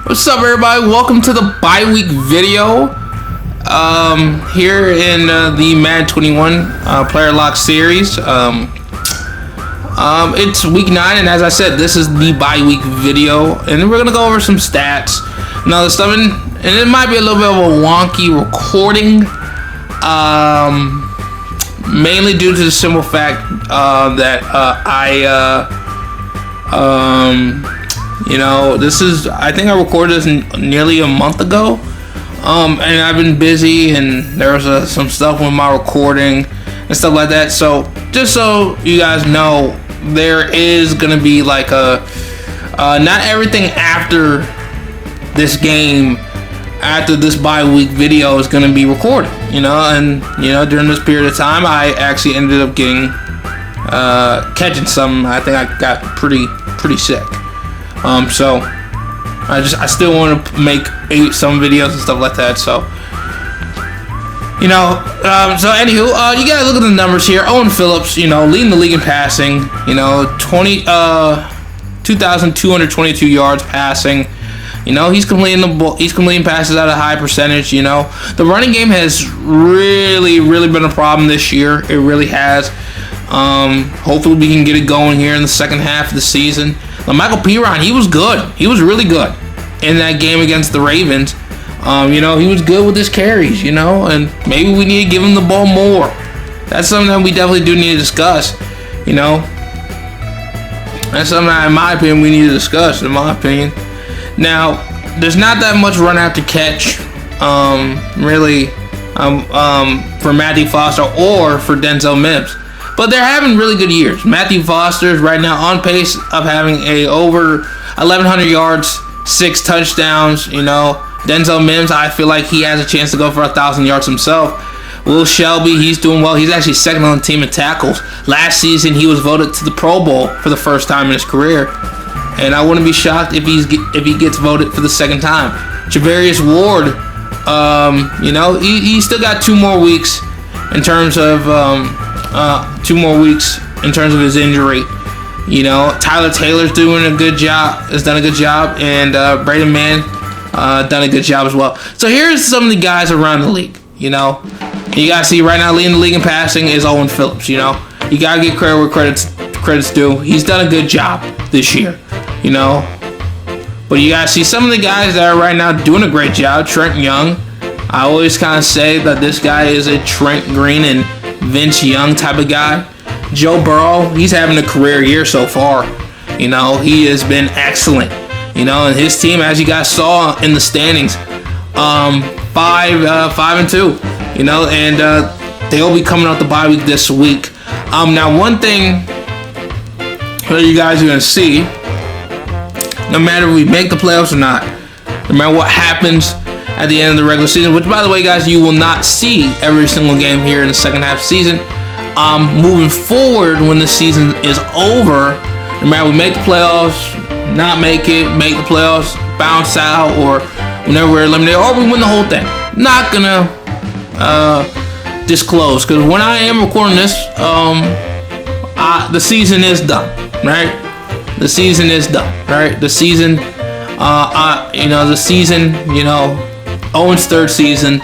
What's up, everybody? Welcome to the bi-week video here in the Madden 21 Player Lock series. It's week 9, and as I said, this is the bi-week video, and we're gonna go over some stats and other stuff, and it might be a little bit of a wonky recording, mainly due to the simple fact that I think I recorded this nearly a month ago, and I've been busy, and there was some stuff with my recording and stuff like that. So just so you guys know, there is gonna be like not everything after this game, after this bye-week video is gonna be recorded, and during this period of time, I actually ended up catching some. I think I got pretty sick. So I still want to make some videos and stuff like that. So anywho, you gotta look at the numbers here. Owen Phillips, leading the league in passing. 2,222 yards passing. He's completing the ball. He's completing passes at a high percentage. The running game has really been a problem this year. It really has. Hopefully we can get it going here in the second half of the season. Michael Piron, he was good. He was really good in that game against the Ravens. He was good with his carries, and maybe we need to give him the ball more. That's something that we definitely do need to discuss, That's something that, in my opinion, we need to discuss, in my opinion. Now, there's not that much run after catch, for Matthew Foster or for Denzel Mims. But they're having really good years. Matthew Foster is right now on pace of having over 1,100 yards, 6 touchdowns, Denzel Mims, I feel like he has a chance to go for 1,000 yards himself. Will Shelby, he's doing well. He's actually second on the team in tackles. Last season, he was voted to the Pro Bowl for the first time in his career. And I wouldn't be shocked if he gets voted for the second time. Javarius Ward, he still got 2 more weeks in terms of his injury. Tyler Taylor's doing a good job. Has done a good job, and Braden Mann done a good job as well. So here's some of the guys around the league. You gotta see right now leading the league in passing is Owen Phillips. You gotta give credit where credit's due. He's done a good job this year. But you gotta see some of the guys that are right now doing a great job. Trent Young, I always kind of say that this guy is a Trent Green and Vince Young type of guy. Joe Burrow, he's having a career year so far. He has been excellent. And his team, as you guys saw in the standings, 5-2. And they'll be coming out the bye week this week. Now one thing that you guys are gonna see, no matter if we make the playoffs or not, no matter what happens at the end of the regular season, which, by the way, guys, you will not see every single game here in the second half of the season. Moving forward, when the season is over, no matter we make the playoffs, not make it, make the playoffs, bounce out, or whenever we're eliminated, or we win the whole thing, not gonna disclose, because when I am recording this, the season is done, right? The season is done, right? The season, Owen's third season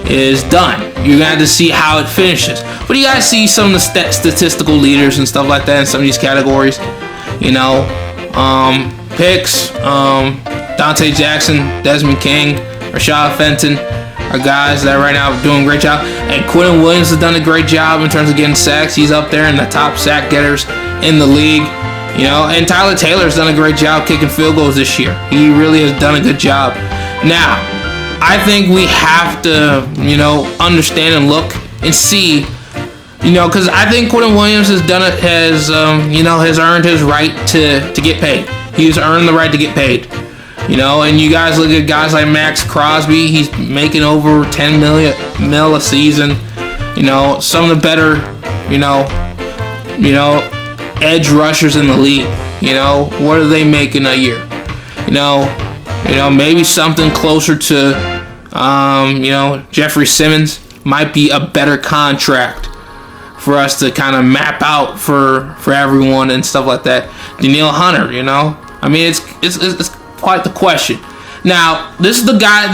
is done. You're gonna have to see how it finishes. But you gotta see some of the statistical leaders and stuff like that in some of these categories. Picks, Dante Jackson, Desmond King, Rashad Fenton are guys that right now are doing a great job. And Quentin Williams has done a great job in terms of getting sacks. He's up there in the top sack getters in the league. And Tyler Taylor's done a great job kicking field goals this year. He really has done a good job. Now, I think we have to, understand and look and see, because I think Quentin Williams has earned his right to get paid. He's earned the right to get paid. And you guys look at guys like Max Crosby. He's making over $10 million a season. Some of the better, edge rushers in the league. What are they making a year? Maybe something closer to, Jeffrey Simmons might be a better contract for us to kind of map out for everyone and stuff like that. Danielle Hunter, I mean, it's quite the question. Now, this is the guy.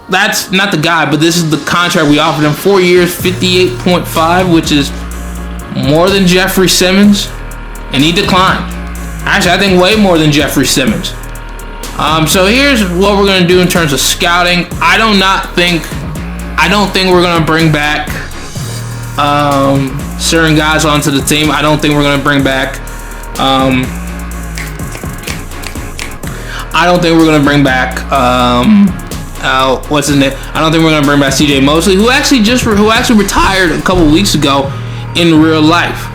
That's not the guy, but this is the contract we offered him. 4 years, 58.5, which is more than Jeffrey Simmons, and he declined. Actually, I think way more than Jeffrey Simmons. So here's what we're gonna do in terms of scouting. I don't think we're gonna bring back certain guys onto the team. I don't think we're gonna bring back. What's his name? I don't think we're gonna bring back CJ Mosley, who actually retired a couple weeks ago in real life.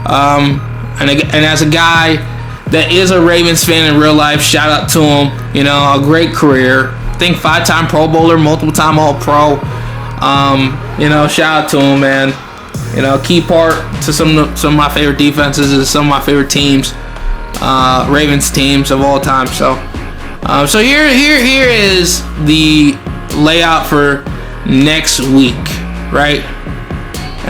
And as a guy that is a Ravens fan in real life, shout out to him. You know, a great career. I think 5-time Pro Bowler, multiple-time All-Pro. You know, shout out to him, man. You know, key part to some of my favorite defenses and some of my favorite teams, Ravens teams of all time. So here is the layout for next week, right?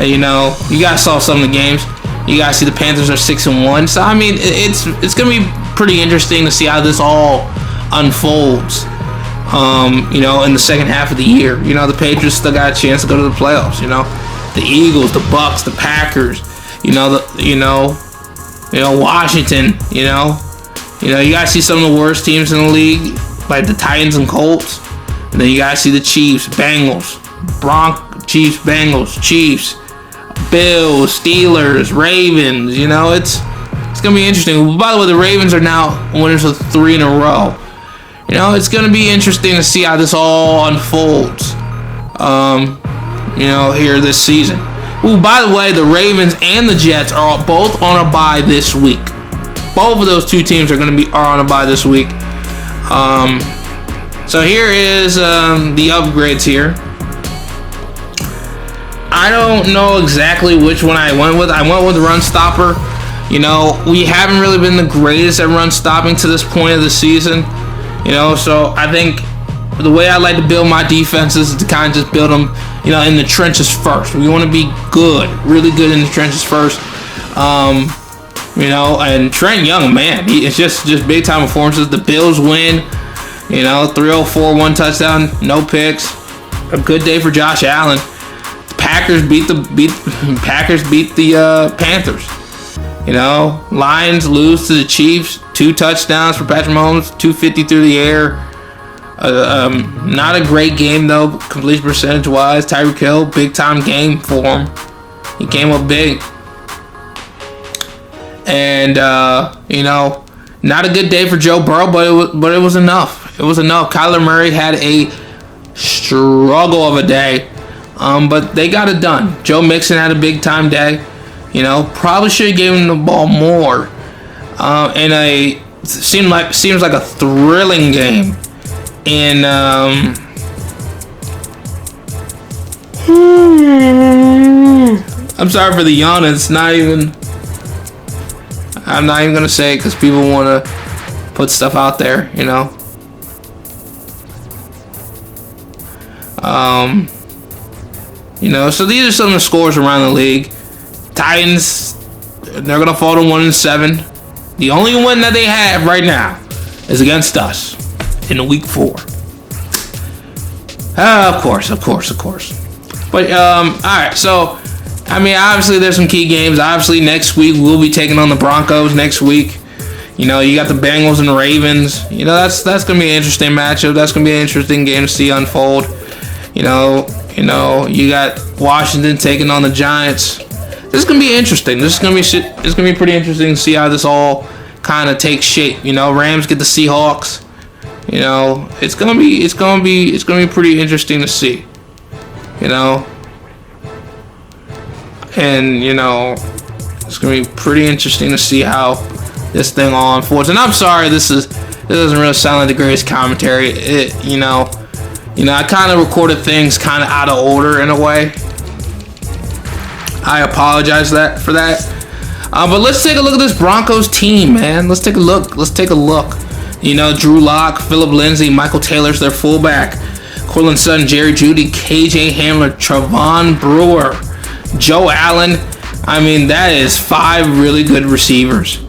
You know, you guys saw some of the games. You guys see the Panthers are 6-1. So I mean, it's gonna be pretty interesting to see how this all unfolds. You know, in the second half of the year. You know, the Patriots still got a chance to go to the playoffs. You know, the Eagles, the Bucks, the Packers. You know, Washington. You know, you guys see some of the worst teams in the league, like the Titans and Colts. And then you guys see the Chiefs, Bengals, Chiefs, Bills, Steelers, Ravens. You know, it's gonna be interesting. By the way, the Ravens are now winners of 3 in a row. You know, it's gonna be interesting to see how this all unfolds. You know, here this season. Ooh, by the way, the Ravens and the Jets are both on a bye this week. Both of those two teams are on a bye this week. So here is the upgrades here. I don't know exactly which one I went with. I went with run stopper. You know, we haven't really been the greatest at run stopping to this point of the season. You know, so I think the way I like to build my defenses is to kind of just build them, you know, in the trenches first. We want to be good, really good in the trenches first. You know, and Trent Young, man, it's just big time performances. The Bills win. You know, 304, 1 touchdown, no picks. A good day for Josh Allen. The Packers beat the Panthers. You know, Lions lose to the Chiefs. 2 touchdowns for Patrick Mahomes, 250 through the air. Not a great game though, completion percentage wise. Tyreek Hill, big time game for him. He came up big. And you know, not a good day for Joe Burrow, but it was enough. It was enough. Kyler Murray had a struggle of a day, but they got it done. Joe Mixon had a big time day. You know, probably should have given him the ball more. Seems like a thrilling game. And I'm sorry for the yawn. It's not even. I'm not even gonna say it because people want to put stuff out there. You know. You know. So these are some of the scores around the league. Titans, they're gonna fall to 1-7. The only win that they have right now is against us in week 4. Of course. But all right, so I mean, obviously there's some key games. Obviously next week we'll be taking on the Broncos next week. You know, you got the Bengals and the Ravens. You know, that's gonna be an interesting matchup. That's gonna be an interesting game to see unfold. You know, you got Washington taking on the Giants. This is gonna be interesting. It's gonna be pretty interesting to see how this all kind of takes shape. You know, Rams get the Seahawks. You know, it's gonna be pretty interesting to see. You know, and you know, it's gonna be pretty interesting to see how this thing all unfolds. And I'm sorry, this doesn't really sound like the greatest commentary. You know, I kind of recorded things kind of out of order in a way. I apologize for that. But let's take a look at this Broncos team, man. Let's take a look. You know, Drew Lock, Phillip Lindsay, Michael Taylor's their fullback. Cortland Sutton, Jerry Jeudy, KJ Hamler, Travon Brewer, Joe Allen. I mean, that is 5 really good receivers.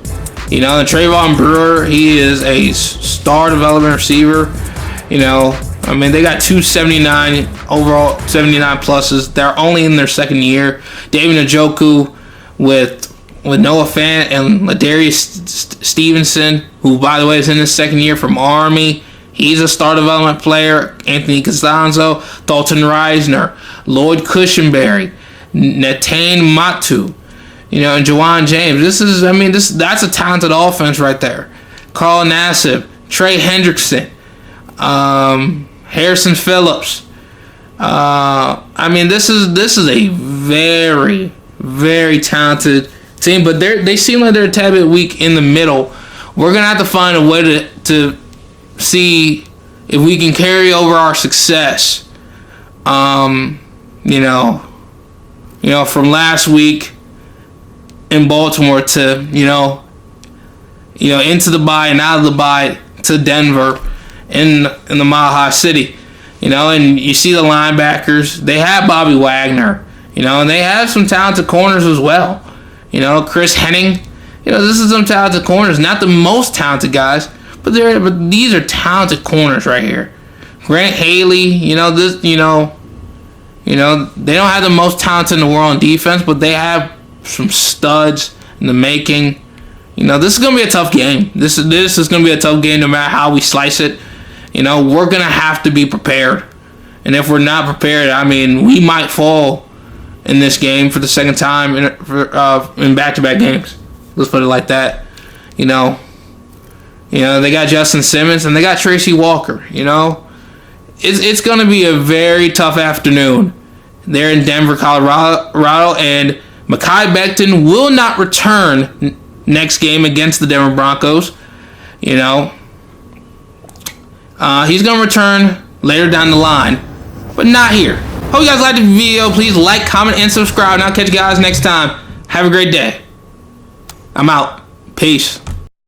You know, and Trayvon Brewer, he is a star development receiver. You know, I mean, they got 279 overall, 79 pluses. They're only in their second year. David Njoku with Noah Fant and Ladarius Stevenson, who, by the way, is in his second year from Army. He's a star development player. Anthony Costanzo, Dalton Reisner, Lloyd Cushenberry, Netane Matu, you know, and Jawan James. That's a talented offense right there. Carl Nassib, Trey Hendrickson, Harrison Phillips. This is a very, very talented team, but they seem like they're a tad bit weak in the middle. We're gonna have to find a way to see if we can carry over our success. From last week in Baltimore to into the bye and out of the bye to Denver in the Mile High City. And you see the linebackers. They have Bobby Wagner. And they have some talented corners as well. Chris Henning. This is some talented corners. Not the most talented guys, but these are talented corners right here. Grant Haley. They don't have the most talent in the world on defense, but they have some studs in the making. This is gonna be a tough game. This is gonna be a tough game no matter how we slice it. We're gonna have to be prepared, and if we're not prepared, we might fall in this game for the second time in back-to-back games. Let's put it like that. They got Justin Simmons and they got Tracy Walker. It's going to be a very tough afternoon. They're in Denver, Colorado, and Mekhi Becton will not return next game against the Denver Broncos. He's going to return later down the line, but not here. Hope you guys liked the video. Please like, comment, and subscribe. And I'll catch you guys next time. Have a great day. I'm out. Peace.